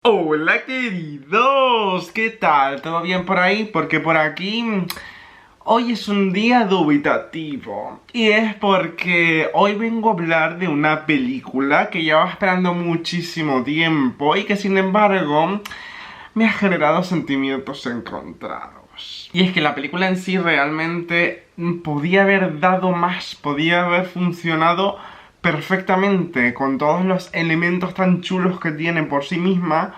Hola queridos, ¿qué tal? ¿Todo bien por ahí? Porque por aquí hoy es un día dubitativo. Y es porque hoy vengo a hablar de una película que llevaba esperando muchísimo tiempo y que sin embargo me ha generado sentimientos encontrados. Y es que la película en sí realmente podía haber dado más, podía haber funcionado perfectamente con todos los elementos tan chulos que tiene por sí misma.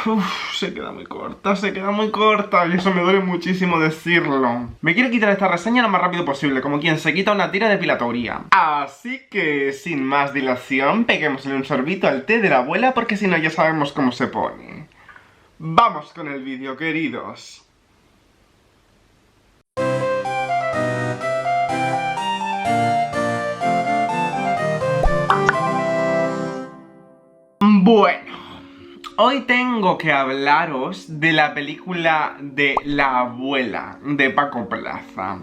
Uf, se queda muy corta y eso me duele muchísimo decirlo. Me quiero quitar esta reseña lo más rápido posible, como quien se quita una tira depilatoria. Así que, sin más dilación, peguémosle un sorbito al té de la abuela porque si no ya sabemos cómo se pone. Vamos con el vídeo, queridos. Bueno, hoy tengo que hablaros de la película de La abuela, de Paco Plaza.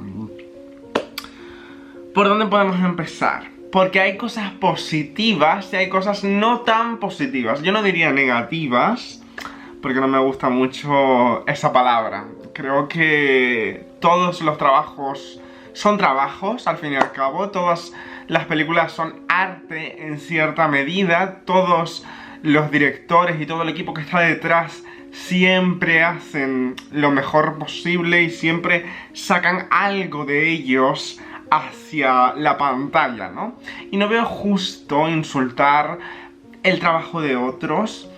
¿Por dónde podemos empezar? Porque hay cosas positivas y hay cosas no tan positivas. Yo no diría negativas, porque no me gusta mucho esa palabra. Creo que todos los trabajos son trabajos, al fin y al cabo. Todas las películas son arte en cierta medida. Todos los directores y todo el equipo que está detrás siempre hacen lo mejor posible y siempre sacan algo de ellos hacia la pantalla, ¿no? Y no veo justo insultar el trabajo de otros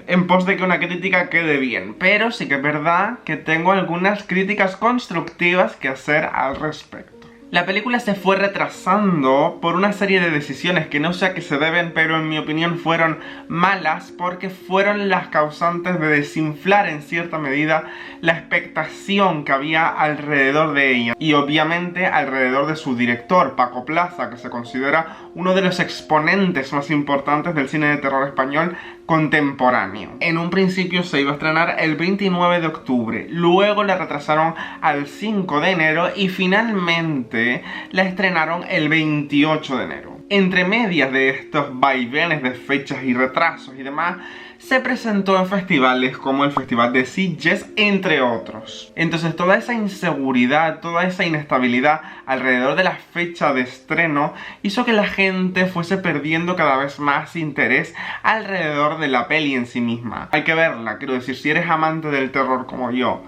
en pos de que una crítica quede bien, pero sí que es verdad que tengo algunas críticas constructivas que hacer al respecto. La película se fue retrasando por una serie de decisiones que no sé a qué se deben, pero en mi opinión fueron malas porque fueron las causantes de desinflar en cierta medida la expectación que había alrededor de ella. Y obviamente alrededor de su director, Paco Plaza, que se considera uno de los exponentes más importantes del cine de terror español contemporáneo. En un principio se iba a estrenar el 29 de octubre, luego la retrasaron al 5 de enero y finalmente la estrenaron el 28 de enero. Entre medias de estos vaivenes de fechas y retrasos y demás, se presentó en festivales como el Festival de Sitges, entre otros. Entonces toda esa inseguridad, toda esa inestabilidad alrededor de la fecha de estreno hizo que la gente fuese perdiendo cada vez más interés alrededor de la peli en sí misma. Hay que verla, quiero decir, si eres amante del terror como yo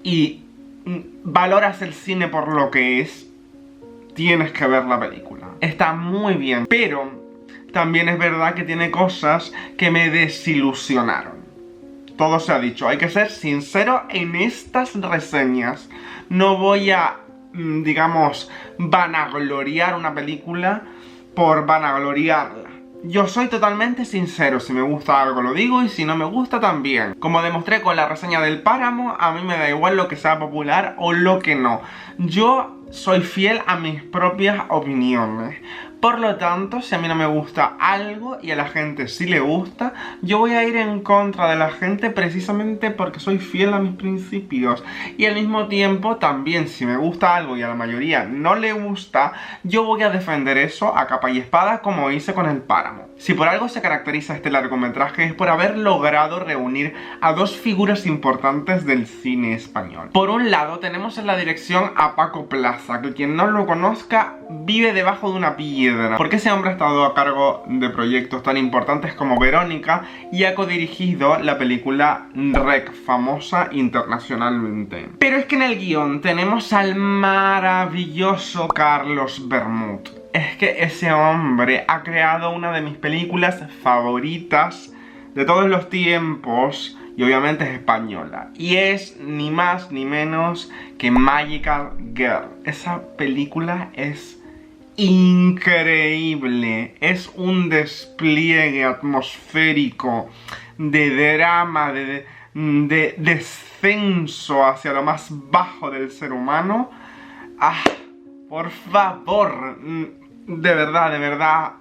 y valoras el cine por lo que es, tienes que ver la película. Está muy bien, pero también es verdad que tiene cosas que me desilusionaron. Todo se ha dicho, hay que ser sincero en estas reseñas. No voy a, digamos, vanagloriar una película por vanagloriarla. Yo soy totalmente sincero, si me gusta algo lo digo y si no me gusta también. Como demostré con la reseña del Páramo, a mí me da igual lo que sea popular o lo que no. Yo soy fiel a mis propias opiniones. Por lo tanto, si a mí no me gusta algo y a la gente sí le gusta, yo voy a ir en contra de la gente precisamente porque soy fiel a mis principios. Y al mismo tiempo, también si me gusta algo y a la mayoría no le gusta, yo voy a defender eso a capa y espada como hice con el Páramo. Si por algo se caracteriza este largometraje es por haber logrado reunir a dos figuras importantes del cine español. Por un lado tenemos en la dirección a Paco Plaza, que quien no lo conozca vive debajo de una piedra, porque ese hombre ha estado a cargo de proyectos tan importantes como Verónica y ha codirigido la película REC, famosa internacionalmente. Pero es que en el guión tenemos al maravilloso Carlos Bermud. Es que ese hombre ha creado una de mis películas favoritas de todos los tiempos y obviamente es española. Y es ni más ni menos que Magical Girl. Esa película es increíble. Es un despliegue atmosférico de drama, de descenso hacia lo más bajo del ser humano. ¡Ah! Por favor, de verdad,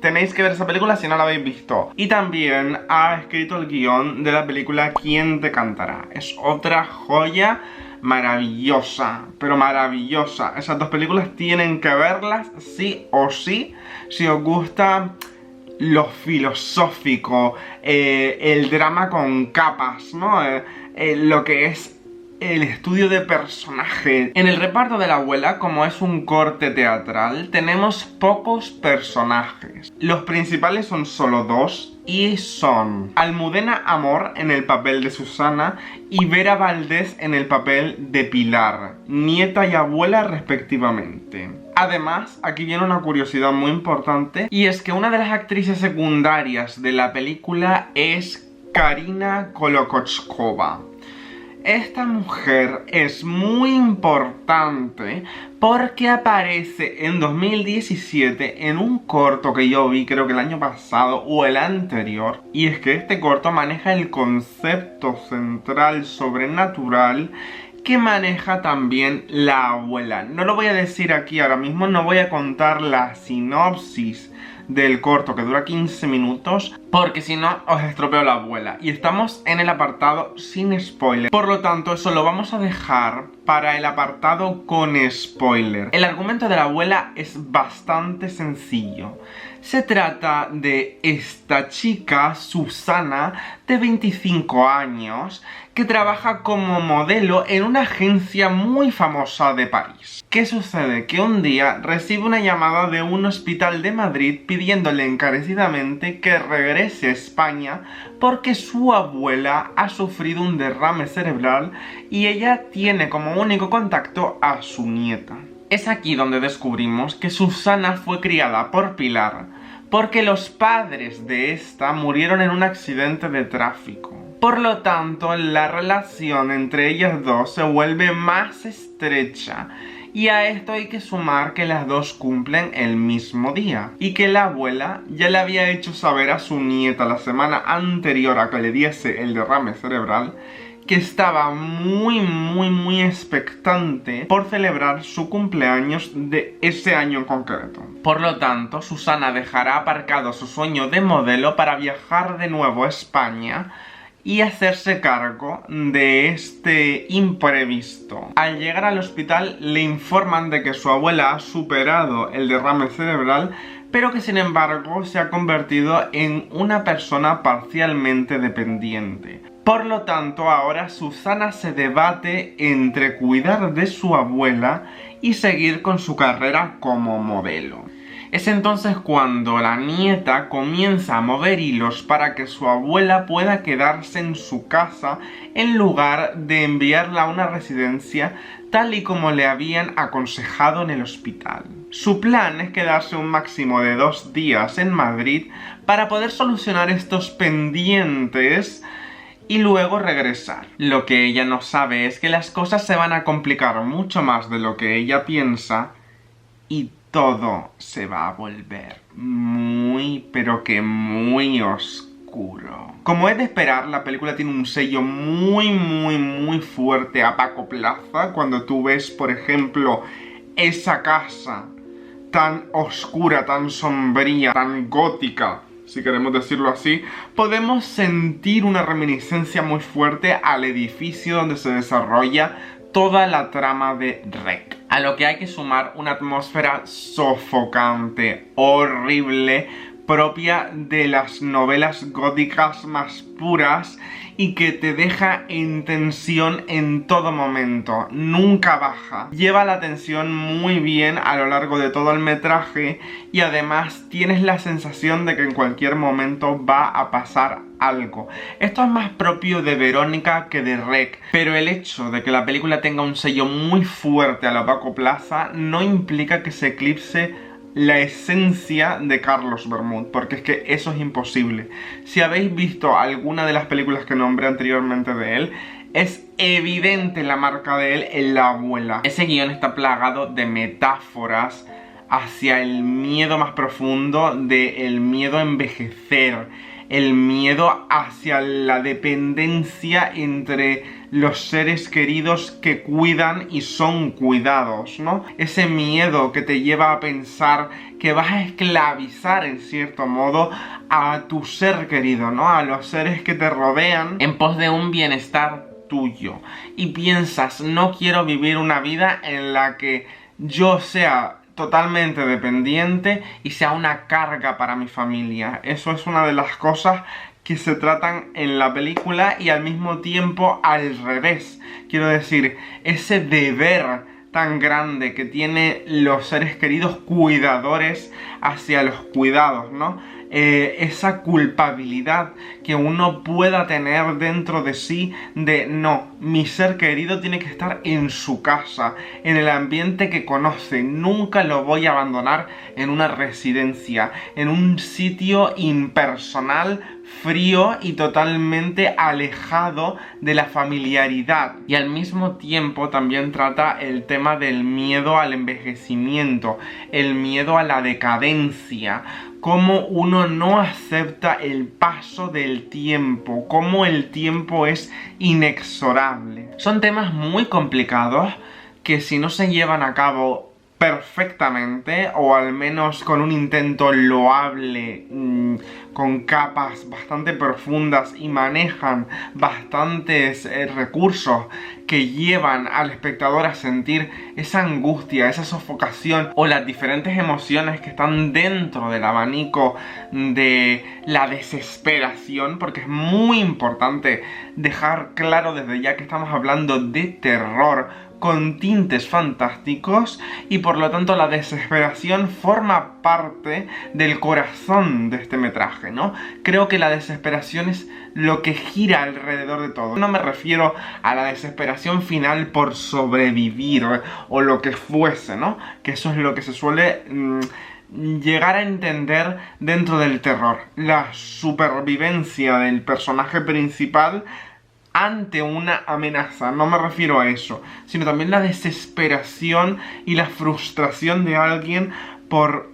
tenéis que ver esa película si no la habéis visto. Y también ha escrito el guión de la película ¿Quién te cantará? Es otra joya maravillosa, pero maravillosa. Esas dos películas tienen que verlas sí o sí si os gusta lo filosófico, el drama con capas, ¿no? Lo que es el estudio de personaje. En el reparto de la abuela, como es un corte teatral, tenemos pocos personajes. Los principales son solo dos y son Almudena Amor en el papel de Susana y Vera Valdés en el papel de Pilar, nieta y abuela respectivamente. Además, aquí viene una curiosidad muy importante, y es que una de las actrices secundarias de la película es Karina Kolokochkova. Esta mujer es muy importante porque aparece en 2017 en un corto que yo vi, creo que el año pasado o el anterior. Y es que este corto maneja el concepto central sobrenatural que maneja también la abuela. No lo voy a decir aquí ahora mismo, no voy a contar la sinopsis del corto que dura 15 minutos porque si no os estropeo la abuela, y estamos en el apartado sin spoiler, por lo tanto eso lo vamos a dejar para el apartado con spoiler. El argumento de la abuela es bastante sencillo. Se trata de esta chica, Susana, de 25 años, que trabaja como modelo en una agencia muy famosa de París. ¿Qué sucede? Que un día recibe una llamada de un hospital de Madrid pidiéndole encarecidamente que regrese a España porque su abuela ha sufrido un derrame cerebral y ella tiene como único contacto a su nieta. Es aquí donde descubrimos que Susana fue criada por Pilar porque los padres de esta murieron en un accidente de tráfico. Por lo tanto, la relación entre ellas dos se vuelve más estrecha. Y a esto hay que sumar que las dos cumplen el mismo día. Y que la abuela ya le había hecho saber a su nieta la semana anterior a que le diese el derrame cerebral que estaba muy expectante por celebrar su cumpleaños de ese año en concreto. Por lo tanto, Susana dejará aparcado su sueño de modelo para viajar de nuevo a España y hacerse cargo de este imprevisto. Al llegar al hospital le informan de que su abuela ha superado el derrame cerebral, pero que sin embargo se ha convertido en una persona parcialmente dependiente. Por lo tanto, ahora Susana se debate entre cuidar de su abuela y seguir con su carrera como modelo. Es entonces cuando la nieta comienza a mover hilos para que su abuela pueda quedarse en su casa en lugar de enviarla a una residencia tal y como le habían aconsejado en el hospital. Su plan es quedarse un máximo de 2 días en Madrid para poder solucionar estos pendientes y luego regresar. Lo que ella no sabe es que las cosas se van a complicar mucho más de lo que ella piensa y todo se va a volver muy, pero que muy oscuro. Como es de esperar, la película tiene un sello muy fuerte a Paco Plaza. Cuando tú ves, por ejemplo, esa casa tan oscura, tan sombría, tan gótica, si queremos decirlo así, podemos sentir una reminiscencia muy fuerte al edificio donde se desarrolla toda la trama de REC. A lo que hay que sumar una atmósfera sofocante, horrible, propia de las novelas góticas más puras y que te deja en tensión en todo momento, nunca baja. Lleva la tensión muy bien a lo largo de todo el metraje y además tienes la sensación de que en cualquier momento va a pasar algo. Esto es más propio de Verónica que de REC, pero el hecho de que la película tenga un sello muy fuerte a la Paco Plaza no implica que se eclipse la esencia de Carlos Bermúdez, porque es que eso es imposible. Si habéis visto alguna de las películas que nombré anteriormente de él, es evidente la marca de él en la abuela. Ese guión está plagado de metáforas hacia el miedo más profundo, del miedo a envejecer, el miedo hacia la dependencia entre los seres queridos que cuidan y son cuidados, ¿no? Ese miedo que te lleva a pensar que vas a esclavizar en cierto modo a tu ser querido, ¿no? A los seres que te rodean en pos de un bienestar tuyo. Y piensas, no quiero vivir una vida en la que yo sea totalmente dependiente y sea una carga para mi familia. Eso es una de las cosas que se tratan en la película, y al mismo tiempo al revés. Quiero decir, ese deber tan grande que tienen los seres queridos cuidadores hacia los cuidados, ¿no? Esa culpabilidad que uno pueda tener dentro de sí de no, mi ser querido tiene que estar en su casa, en el ambiente que conoce, nunca lo voy a abandonar en una residencia, en un sitio impersonal, frío y totalmente alejado de la familiaridad. Y al mismo tiempo también trata el tema del miedo al envejecimiento, el miedo a la decadencia, cómo uno no acepta el paso del tiempo, cómo el tiempo es inexorable. Son temas muy complicados que si no se llevan a cabo perfectamente, o al menos con un intento loable, con capas bastante profundas y manejan bastantes recursos que llevan al espectador a sentir esa angustia, esa sofocación o las diferentes emociones que están dentro del abanico de la desesperación, porque es muy importante dejar claro desde ya que estamos hablando de terror con tintes fantásticos, y por lo tanto la desesperación forma parte del corazón de este metraje, ¿no? Creo que la desesperación es lo que gira alrededor de todo. No me refiero a la desesperación final por sobrevivir o lo que fuese, ¿no? Que eso es lo que se suele llegar a entender dentro del terror. La supervivencia del personaje principal ante una amenaza. No me refiero a eso, sino también la desesperación y la frustración de alguien por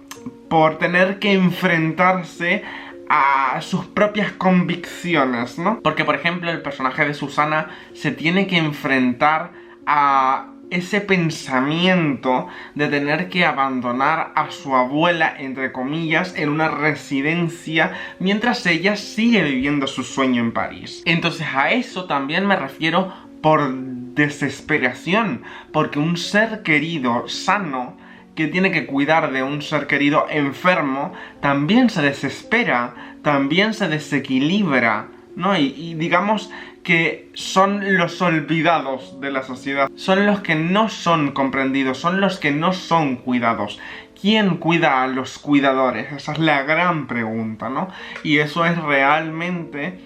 tener que enfrentarse a sus propias convicciones, ¿no? Porque, por ejemplo, el personaje de Susana se tiene que enfrentar a ese pensamiento de tener que abandonar a su abuela, entre comillas, en una residencia mientras ella sigue viviendo su sueño en París. Entonces a eso también me refiero por desesperación, porque un ser querido sano que tiene que cuidar de un ser querido enfermo también se desespera, también se desequilibra, ¿no? Y digamos que son los olvidados de la sociedad, son los que no son comprendidos, son los que no son cuidados. ¿Quién cuida a los cuidadores? Esa es la gran pregunta, ¿no? Y eso es realmente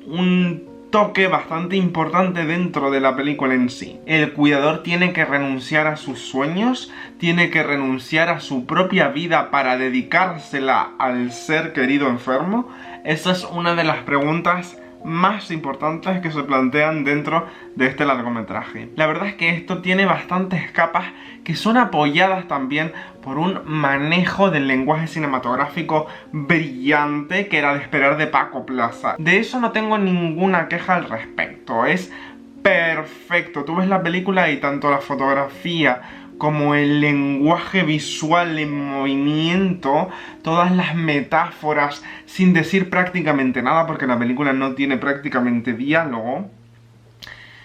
un toque bastante importante dentro de la película en sí. El cuidador tiene que renunciar a sus sueños, tiene que renunciar a su propia vida para dedicársela al ser querido enfermo. Esa es una de las preguntas más importantes que se plantean dentro de este largometraje. La verdad es que esto tiene bastantes capas que son apoyadas también por un manejo del lenguaje cinematográfico brillante que era de esperar de Paco Plaza. De eso no tengo ninguna queja al respecto, es perfecto. Tú ves la película y tanto la fotografía como el lenguaje visual en movimiento, todas las metáforas, sin decir prácticamente nada, porque la película no tiene prácticamente diálogo,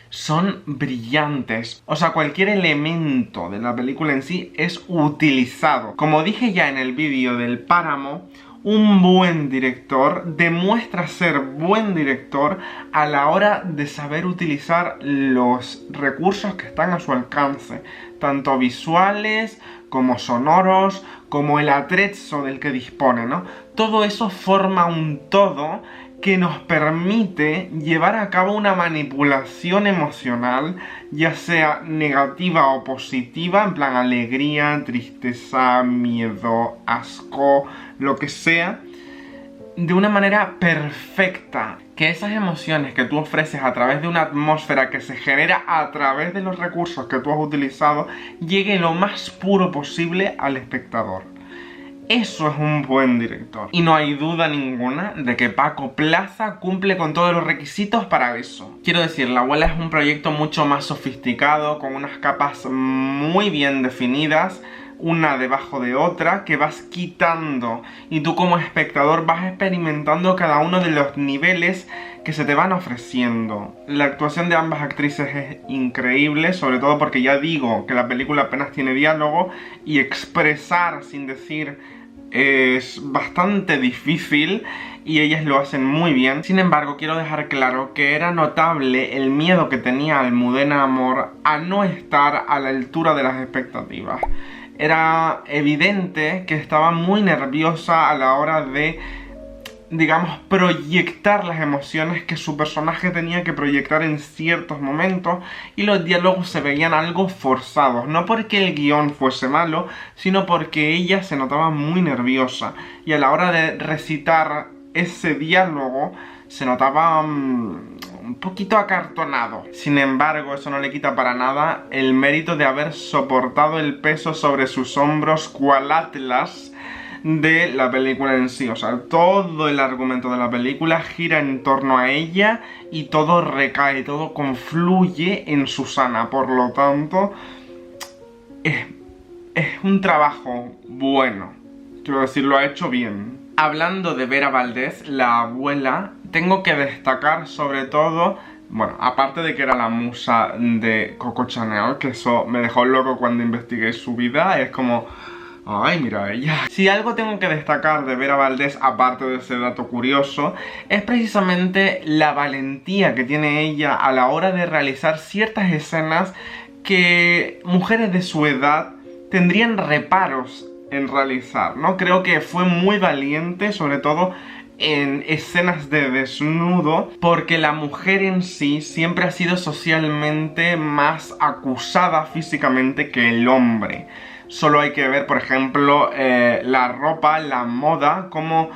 son brillantes. O sea, cualquier elemento de la película en sí es utilizado. Como dije ya en el vídeo del páramo, un buen director demuestra ser buen director a la hora de saber utilizar los recursos que están a su alcance, tanto visuales como sonoros, como el atrezzo del que dispone, ¿no? Todo eso forma un todo que nos permite llevar a cabo una manipulación emocional, ya sea negativa o positiva, en plan alegría, tristeza, miedo, asco, lo que sea, de una manera perfecta. Que esas emociones que tú ofreces a través de una atmósfera que se genera a través de los recursos que tú has utilizado, llegue lo más puro posible al espectador. Eso es un buen director. Y no hay duda ninguna de que Paco Plaza cumple con todos los requisitos para eso. Quiero decir, La abuela es un proyecto mucho más sofisticado, con unas capas muy bien definidas, una debajo de otra, que vas quitando y tú como espectador vas experimentando cada uno de los niveles que se te van ofreciendo. La actuación de ambas actrices es increíble, sobre todo porque ya digo que la película apenas tiene diálogo y expresar sin decir es bastante difícil y ellas lo hacen muy bien. Sin embargo, quiero dejar claro que era notable el miedo que tenía Almudena Amor a no estar a la altura de las expectativas. Era evidente que estaba muy nerviosa a la hora de, digamos, proyectar las emociones que su personaje tenía que proyectar en ciertos momentos, y los diálogos se veían algo forzados, no porque el guión fuese malo, sino porque ella se notaba muy nerviosa, y a la hora de recitar ese diálogo se notaba un poquito acartonado. Sin embargo, eso no le quita para nada el mérito de haber soportado el peso sobre sus hombros cual Atlas de la película en sí. O sea, todo el argumento de la película gira en torno a ella y todo recae, todo confluye en Susana. Por lo tanto, es un trabajo bueno. Quiero decir, lo ha hecho bien. Hablando de Vera Valdés, la abuela, tengo que destacar sobre todo, bueno, aparte de que era la musa de Coco Chanel, que eso me dejó loco cuando investigué su vida, es como... ay, mira ella. Si algo tengo que destacar de Vera Valdés, aparte de ese dato curioso, es precisamente la valentía que tiene ella a la hora de realizar ciertas escenas que mujeres de su edad tendrían reparos en realizar, ¿no? Creo que fue muy valiente, sobre todo en escenas de desnudo, porque la mujer en sí siempre ha sido socialmente más acusada físicamente que el hombre. Solo hay que ver, por ejemplo, la ropa, la moda, cómo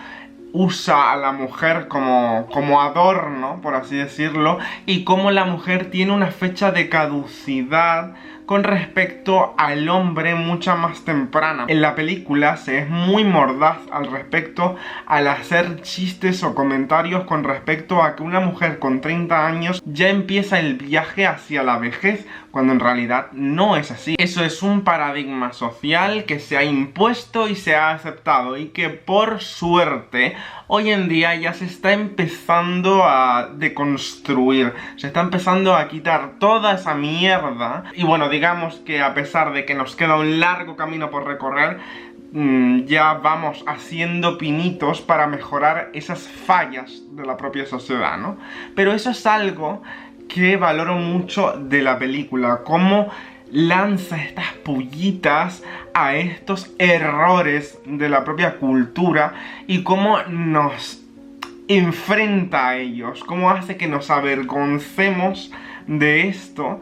usa a la mujer como adorno, por así decirlo, y cómo la mujer tiene una fecha de caducidad con respecto al hombre mucha más temprana. En la película se es muy mordaz al respecto al hacer chistes o comentarios con respecto a que una mujer con 30 años ya empieza el viaje hacia la vejez, cuando en realidad no es así. Eso es un paradigma social que se ha impuesto y se ha aceptado, y que por suerte hoy en día ya se está empezando a deconstruir, se está empezando a quitar toda esa mierda. Y bueno, digamos que a pesar de que nos queda un largo camino por recorrer, ya vamos haciendo pinitos para mejorar esas fallas de la propia sociedad, ¿no? Pero eso es algo que valoro mucho de la película, cómo lanza estas pullitas a estos errores de la propia cultura y cómo nos enfrenta a ellos, cómo hace que nos avergoncemos de esto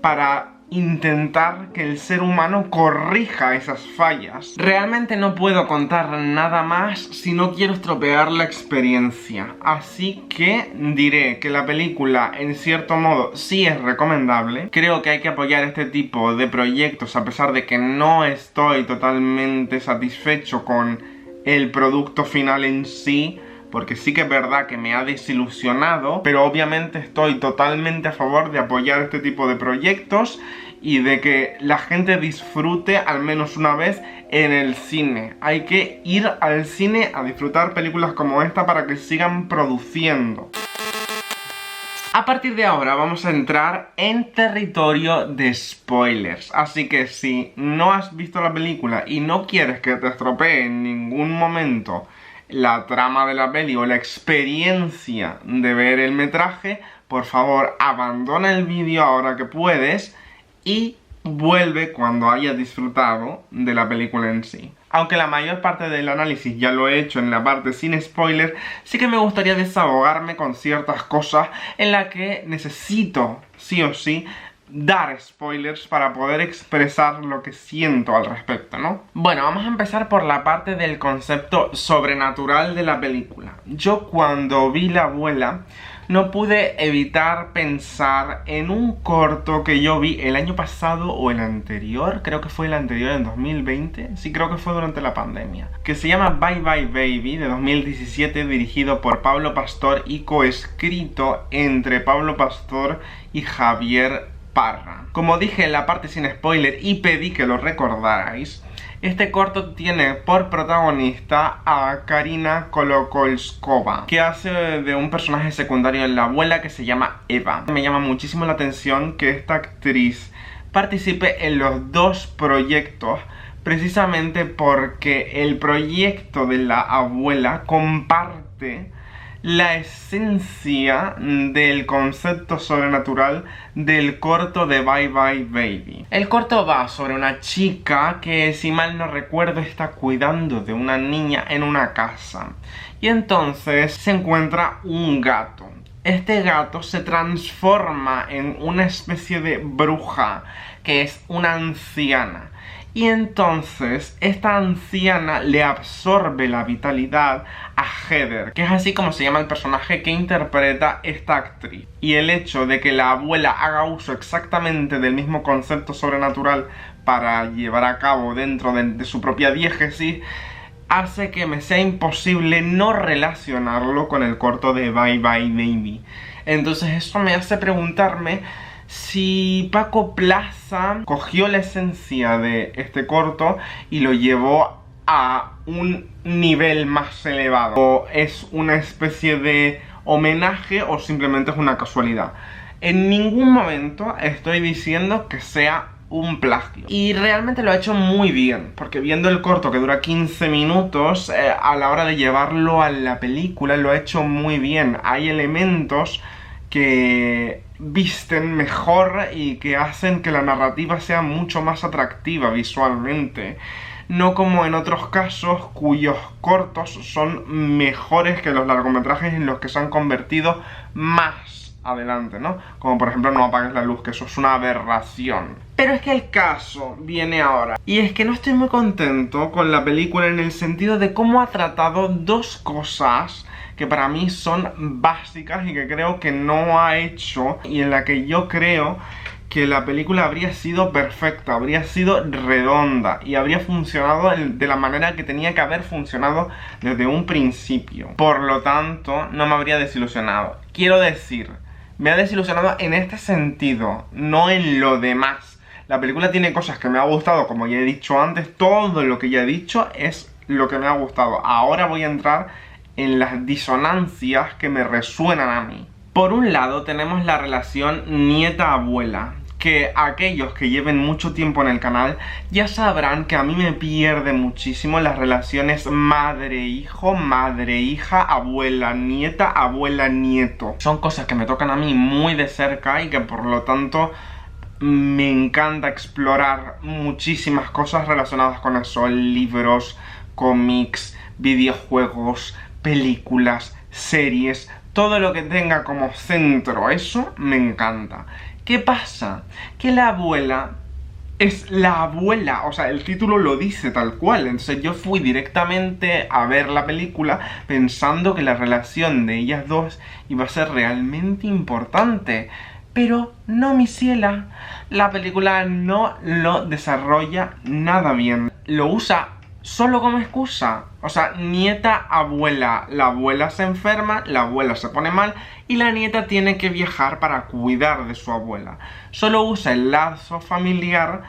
para intentar que el ser humano corrija esas fallas. Realmente no puedo contar nada más si no quiero estropear la experiencia, así que diré que la película en cierto modo sí es recomendable. Creo que hay que apoyar este tipo de proyectos a pesar de que no estoy totalmente satisfecho con el producto final en sí, porque sí que es verdad que me ha desilusionado, pero obviamente estoy totalmente a favor de apoyar este tipo de proyectos y de que la gente disfrute al menos una vez en el cine. Hay que ir al cine a disfrutar películas como esta para que sigan produciendo. A partir de ahora vamos a entrar en territorio de spoilers, así que si no has visto la película y no quieres que te estropee en ningún momento la trama de la peli o la experiencia de ver el metraje, por favor abandona el vídeo ahora que puedes y vuelve cuando hayas disfrutado de la película en sí. Aunque la mayor parte del análisis ya lo he hecho en la parte sin spoiler, sí que me gustaría desahogarme con ciertas cosas en las que necesito, sí o sí, dar spoilers para poder expresar lo que siento al respecto, ¿no? Bueno, vamos a empezar por la parte del concepto sobrenatural de la película. Yo cuando vi La Abuela no pude evitar pensar en un corto que yo vi el año pasado o el anterior, creo que fue el anterior, en 2020, sí, creo que fue durante la pandemia, que se llama Bye Bye Baby, de 2017, dirigido por Pablo Pastor y coescrito entre Pablo Pastor y Javier Parra. Como dije en la parte sin spoiler y pedí que lo recordarais, Este corto tiene por protagonista a Karina Kolokolskova, que hace de un personaje secundario en La abuela que se llama Eva. Me llama muchísimo la atención que esta actriz participe en los dos proyectos, precisamente porque el proyecto de La abuela comparte la esencia del concepto sobrenatural del corto de Bye Bye Baby. El corto va sobre una chica que, si mal no recuerdo, está cuidando de una niña en una casa. Y entonces se encuentra un gato. Este gato se transforma en una especie de bruja, que es una anciana. Y entonces esta anciana le absorbe la vitalidad a Heather, que es así como se llama el personaje que interpreta esta actriz. Y el hecho de que la abuela haga uso exactamente del mismo concepto sobrenatural para llevar a cabo dentro de su propia diégesis hace que me sea imposible no relacionarlo con el corto de Bye Bye Baby. Entonces eso me hace preguntarme si Paco Plaza cogió la esencia de este corto y lo llevó a un nivel más elevado, o es una especie de homenaje o simplemente es una casualidad. En ningún momento estoy diciendo que sea un plagio, y realmente lo ha hecho muy bien, porque viendo el corto, que dura 15 minutos, a la hora de llevarlo a la película lo ha hecho muy bien. Hay elementos que visten mejor y que hacen que la narrativa sea mucho más atractiva visualmente, no como en otros casos cuyos cortos son mejores que los largometrajes en los que se han convertido más adelante, ¿no? Como por ejemplo No apagues la luz, que eso es una aberración. Pero es que el caso viene ahora, y es que no estoy muy contento con la película en el sentido de cómo ha tratado dos cosas que para mí son básicas y que creo que no ha hecho, y en la que yo creo que la película habría sido perfecta, habría sido redonda y habría funcionado de la manera que tenía que haber funcionado desde un principio. Por lo tanto, no me habría desilusionado. Quiero decir, me ha desilusionado en este sentido, no en lo demás. La película tiene cosas que me ha gustado, como ya he dicho antes. Todo lo que ya he dicho es lo que me ha gustado. Ahora voy a entrar en las disonancias que me resuenan a mí. Por un lado tenemos la relación nieta-abuela, que aquellos que lleven mucho tiempo en el canal ya sabrán que a mí me pierde muchísimo las relaciones madre-hijo, madre-hija, abuela-nieta, abuela-nieto. Son cosas que me tocan a mí muy de cerca y que por lo tanto me encanta explorar muchísimas cosas relacionadas con eso. Libros, cómics, videojuegos, películas, series, todo lo que tenga como centro eso me encanta. ¿Qué pasa? Que la abuela es la abuela, o sea, el título lo dice tal cual. Entonces yo fui directamente a ver la película pensando que la relación de ellas dos iba a ser realmente importante. Pero no, mi ciela, la película no lo desarrolla nada bien. Lo usa solo como excusa. O sea, nieta-abuela. La abuela se enferma, la abuela se pone mal y la nieta tiene que viajar para cuidar de su abuela. Solo usa el lazo familiar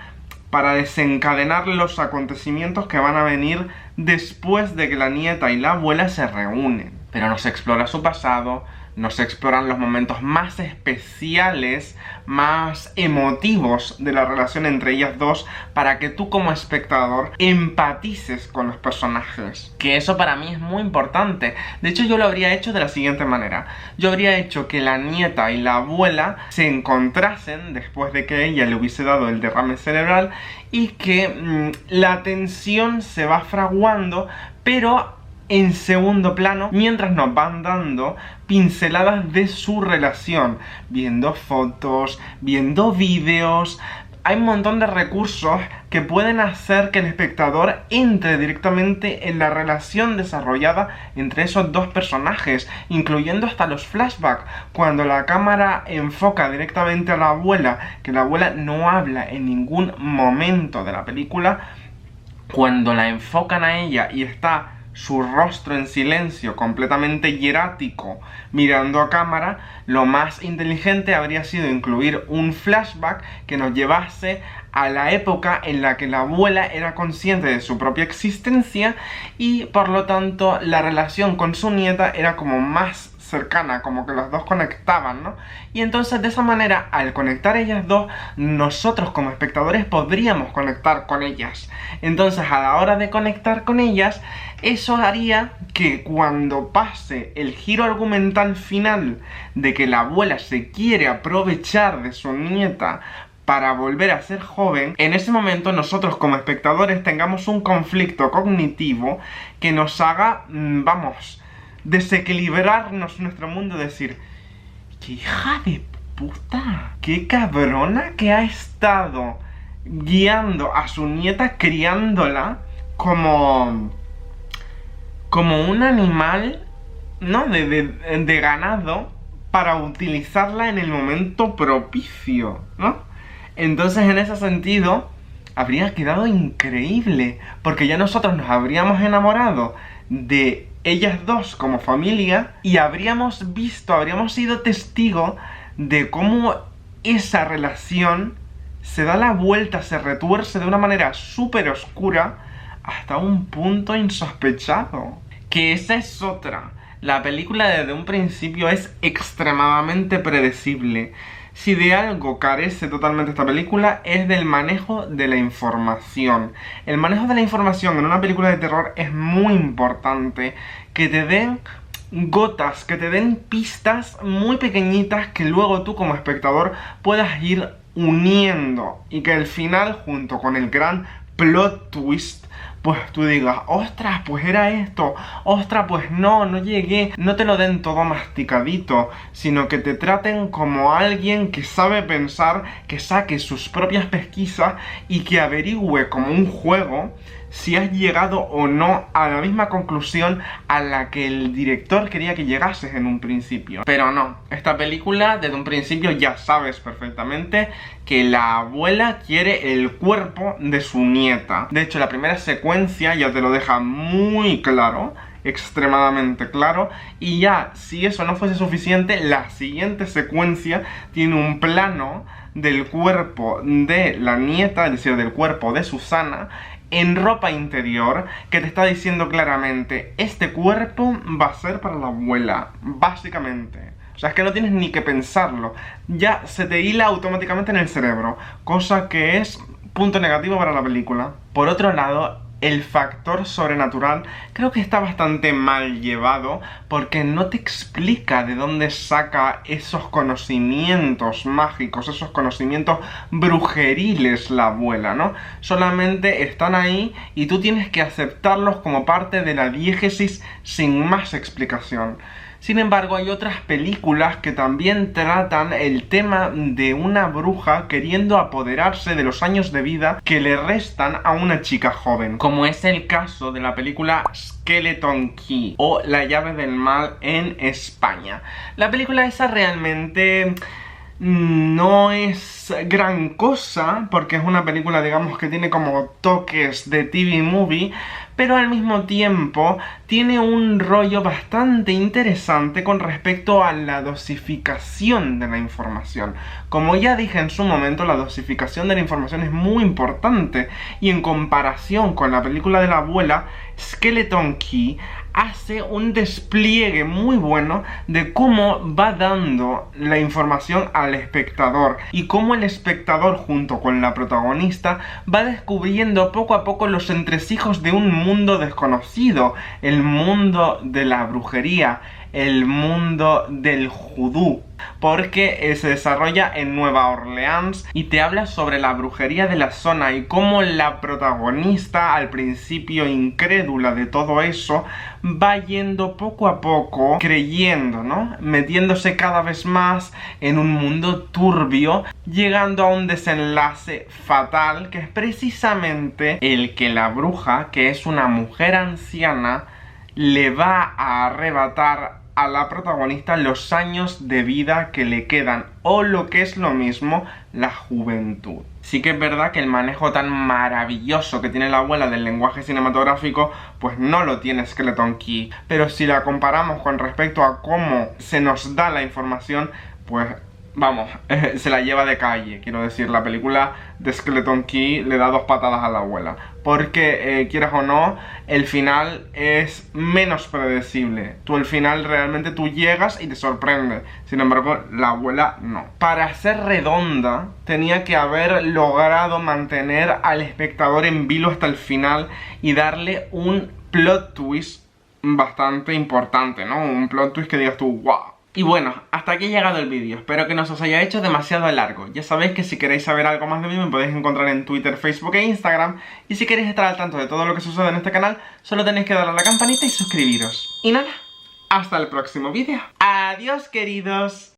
para desencadenar los acontecimientos que van a venir después de que la nieta y la abuela se reúnen. Pero no se explora su pasado, no se exploran los momentos más especiales, más emotivos de la relación entre ellas dos, para que tú como espectador empatices con los personajes. Que eso para mí es muy importante. De hecho yo lo habría hecho de la siguiente manera. Yo habría hecho que la nieta y la abuela se encontrasen después de que ella le hubiese dado el derrame cerebral y que la tensión se va fraguando, pero en segundo plano, mientras nos van dando pinceladas de su relación, viendo fotos, viendo vídeos. Hay un montón de recursos que pueden hacer que el espectador entre directamente en la relación desarrollada entre esos dos personajes, incluyendo hasta los flashbacks, cuando la cámara enfoca directamente a la abuela, que la abuela no habla en ningún momento de la película. Cuando la enfocan a ella y está su rostro en silencio, completamente hierático, mirando a cámara, lo más inteligente habría sido incluir un flashback que nos llevase a la época en la que la abuela era consciente de su propia existencia y por lo tanto la relación con su nieta era como más cercana, como que los dos conectaban, ¿no? Y entonces de esa manera, al conectar ellas dos, nosotros como espectadores podríamos conectar con ellas. Entonces a la hora de conectar con ellas, eso haría que cuando pase el giro argumental final de que la abuela se quiere aprovechar de su nieta para volver a ser joven, en ese momento nosotros como espectadores tengamos un conflicto cognitivo que nos haga, vamos, desequilibrarnos nuestro mundo, decir, ¡qué hija de puta! ¡Qué cabrona que ha estado guiando a su nieta, criándola como un animal, ¿no? De ganado para utilizarla en el momento propicio, ¿no? Entonces en ese sentido habría quedado increíble, porque ya nosotros nos habríamos enamorado de ellas dos como familia y habríamos visto, habríamos sido testigos de cómo esa relación se da la vuelta, se retuerce de una manera súper oscura hasta un punto insospechado. Que esa es otra. La película desde un principio es extremadamente predecible. Si de algo carece totalmente esta película es del manejo de la información. El manejo de la información en una película de terror es muy importante. Que te den gotas, que te den pistas muy pequeñitas que luego tú como espectador puedas ir uniendo. Y que al final, junto con el gran plot twist, pues tú digas, ostras, pues era esto, ostras, pues no llegué. No te lo den todo masticadito, sino que te traten como alguien que sabe pensar, que saque sus propias pesquisas y que averigüe como un juego si has llegado o no a la misma conclusión a la que el director quería que llegases en un principio. Pero no, esta película desde un principio ya sabes perfectamente que la abuela quiere el cuerpo de su nieta. De hecho, la primera secuencia ya te lo deja muy claro, extremadamente claro, y ya, si eso no fuese suficiente, la siguiente secuencia tiene un plano del cuerpo de la nieta, es decir, del cuerpo de Susana, en ropa interior, que te está diciendo claramente, este cuerpo va a ser para la abuela, básicamente. O sea, es que no tienes ni que pensarlo, ya se te hila automáticamente en el cerebro, cosa que es punto negativo para la película. Por otro lado, el factor sobrenatural creo que está bastante mal llevado porque no te explica de dónde saca esos conocimientos mágicos, esos conocimientos brujeriles la abuela, ¿no? Solamente están ahí y tú tienes que aceptarlos como parte de la diégesis sin más explicación. Sin embargo, hay otras películas que también tratan el tema de una bruja queriendo apoderarse de los años de vida que le restan a una chica joven, como es el caso de la película Skeleton Key o La llave del mal en España. La película esa realmente no es gran cosa porque es una película, digamos, que tiene como toques de TV movie, pero al mismo tiempo tiene un rollo bastante interesante con respecto a la dosificación de la información. Como ya dije en su momento, la dosificación de la información es muy importante y en comparación con la película de la abuela, Skeleton Key hace un despliegue muy bueno de cómo va dando la información al espectador y cómo el espectador junto con la protagonista va descubriendo poco a poco los entresijos de un mundo desconocido, el mundo de la brujería, el mundo del vudú, porque se desarrolla en Nueva Orleans y te habla sobre la brujería de la zona y cómo la protagonista, al principio incrédula de todo eso, va yendo poco a poco creyendo, ¿no? Metiéndose cada vez más en un mundo turbio, llegando a un desenlace fatal que es precisamente el que la bruja, que es una mujer anciana, le va a arrebatar a la protagonista los años de vida que le quedan, o lo que es lo mismo, la juventud. Sí que es verdad que el manejo tan maravilloso que tiene la abuela del lenguaje cinematográfico, pues no lo tiene Skeleton Key, pero si la comparamos con respecto a cómo se nos da la información, pues vamos, se la lleva de calle. Quiero decir, la película de Skeleton Key le da 2 patadas a la abuela, porque quieras o no, el final es menos predecible. Tú el final realmente tú llegas y te sorprende, sin embargo la abuela no. Para ser redonda tenía que haber logrado mantener al espectador en vilo hasta el final y darle un plot twist bastante importante, ¿no? Un plot twist que digas tú, wow. Y bueno, hasta aquí ha llegado el vídeo. Espero que no se os haya hecho demasiado largo. Ya sabéis que si queréis saber algo más de mí me podéis encontrar en Twitter, Facebook e Instagram. Y si queréis estar al tanto de todo lo que sucede en este canal, solo tenéis que darle a la campanita y suscribiros. Y nada, hasta el próximo vídeo. Adiós, queridos.